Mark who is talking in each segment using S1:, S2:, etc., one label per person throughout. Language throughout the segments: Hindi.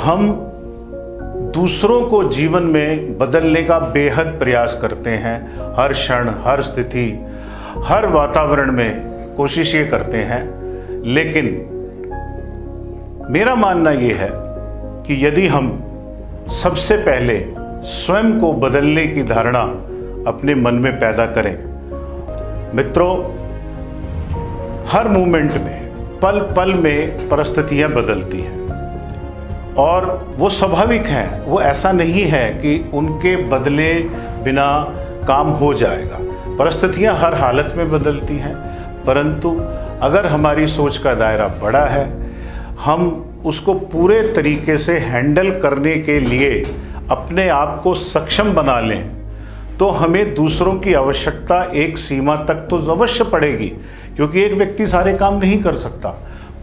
S1: हम दूसरों को जीवन में बदलने का बेहद प्रयास करते हैं। हर क्षण, हर स्थिति, हर वातावरण में कोशिश ये करते हैं, लेकिन मेरा मानना ये है कि यदि हम सबसे पहले स्वयं को बदलने की धारणा अपने मन में पैदा करें। मित्रों, हर मोमेंट में, पल पल में परिस्थितियां बदलती हैं और वो स्वाभाविक हैं। वो ऐसा नहीं है कि उनके बदले बिना काम हो जाएगा। परिस्थितियां हर हालत में बदलती हैं, परंतु अगर हमारी सोच का दायरा बड़ा है, हम उसको पूरे तरीके से हैंडल करने के लिए अपने आप को सक्षम बना लें, तो हमें दूसरों की आवश्यकता एक सीमा तक तो अवश्य पड़ेगी, क्योंकि एक व्यक्ति सारे काम नहीं कर सकता।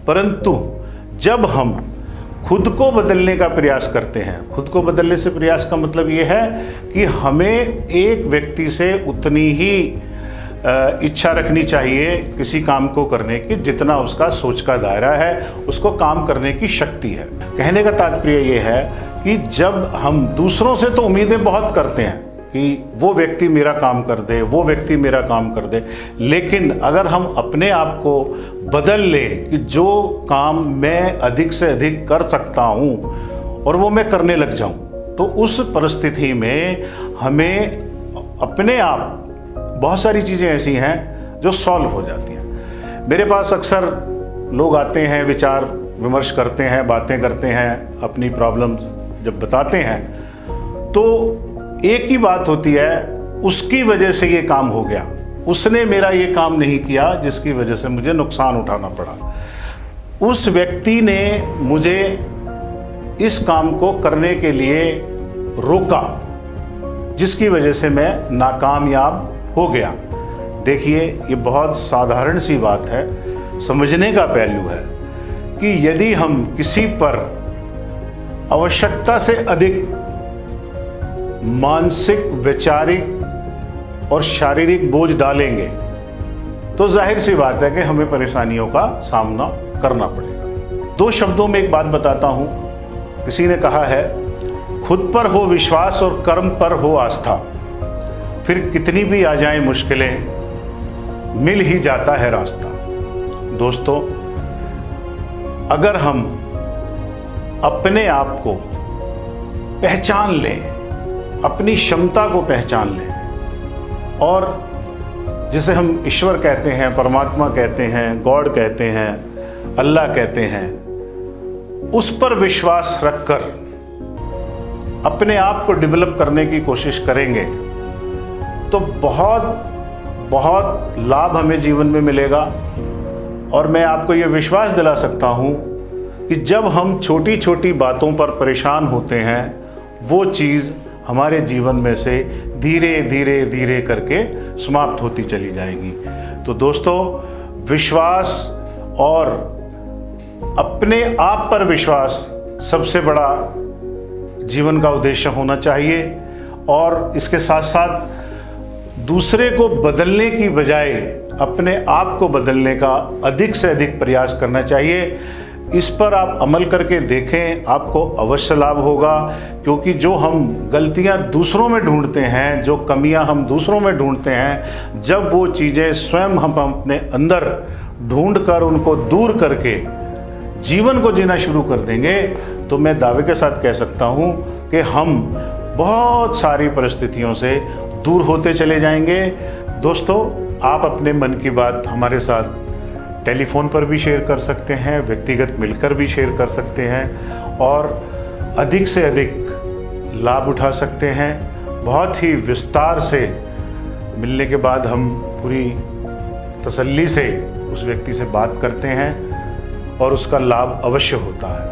S1: परंतु जब हम खुद को बदलने का प्रयास करते हैं, खुद को बदलने से प्रयास का मतलब ये है कि हमें एक व्यक्ति से उतनी ही इच्छा रखनी चाहिए किसी काम को करने की जितना उसका सोच का दायरा है, उसको काम करने की शक्ति है। कहने का तात्पर्य ये है कि जब हम दूसरों से तो उम्मीदें बहुत करते हैं कि वो व्यक्ति मेरा काम कर दे, वो व्यक्ति मेरा काम कर दे, लेकिन अगर हम अपने आप को बदल लें कि जो काम मैं अधिक से अधिक कर सकता हूँ और वो मैं करने लग जाऊँ, तो उस परिस्थिति में हमें अपने आप बहुत सारी चीज़ें ऐसी हैं जो सॉल्व हो जाती हैं। मेरे पास अक्सर लोग आते हैं, विचार विमर्श करते हैं, बातें करते हैं, अपनी प्रॉब्लम जब बताते हैं तो एक ही बात होती है, उसकी वजह से ये काम हो गया, उसने मेरा ये काम नहीं किया जिसकी वजह से मुझे नुकसान उठाना पड़ा, उस व्यक्ति ने मुझे इस काम को करने के लिए रोका जिसकी वजह से मैं नाकामयाब हो गया। देखिए, ये बहुत साधारण सी बात है, समझने का पहलू है कि यदि हम किसी पर आवश्यकता से अधिक मानसिक, वैचारिक और शारीरिक बोझ डालेंगे तो जाहिर सी बात है कि हमें परेशानियों का सामना करना पड़ेगा। दो शब्दों में एक बात बताता हूं। किसी ने कहा है, खुद पर हो विश्वास और कर्म पर हो आस्था, फिर कितनी भी आ जाएं मुश्किलें, मिल ही जाता है रास्ता। दोस्तों, अगर हम अपने आप को पहचान लें, अपनी क्षमता को पहचान लें और जिसे हम ईश्वर कहते हैं, परमात्मा कहते हैं, गॉड कहते हैं, अल्लाह कहते हैं, उस पर विश्वास रखकर अपने आप को डेवलप करने की कोशिश करेंगे तो बहुत बहुत लाभ हमें जीवन में मिलेगा। और मैं आपको ये विश्वास दिला सकता हूँ कि जब हम छोटी छोटी बातों पर परेशान होते हैं, वो चीज़ हमारे जीवन में से धीरे धीरे धीरे करके समाप्त होती चली जाएगी। तो दोस्तों, विश्वास और अपने आप पर विश्वास सबसे बड़ा जीवन का उद्देश्य होना चाहिए और इसके साथ साथ दूसरे को बदलने की बजाय अपने आप को बदलने का अधिक से अधिक प्रयास करना चाहिए। इस पर आप अमल करके देखें, आपको अवश्य लाभ होगा, क्योंकि जो हम गलतियां दूसरों में ढूंढते हैं, जो कमियां हम दूसरों में ढूंढते हैं, जब वो चीज़ें स्वयं हम अपने अंदर ढूंढकर उनको दूर करके जीवन को जीना शुरू कर देंगे, तो मैं दावे के साथ कह सकता हूँ कि हम बहुत सारी परिस्थितियों से दूर होते चले जाएंगे। दोस्तों, आप अपने मन की बात हमारे साथ टेलीफोन पर भी शेयर कर सकते हैं, व्यक्तिगत मिलकर भी शेयर कर सकते हैं और अधिक से अधिक लाभ उठा सकते हैं। बहुत ही विस्तार से मिलने के बाद हम पूरी तसल्ली से उस व्यक्ति से बात करते हैं और उसका लाभ अवश्य होता है।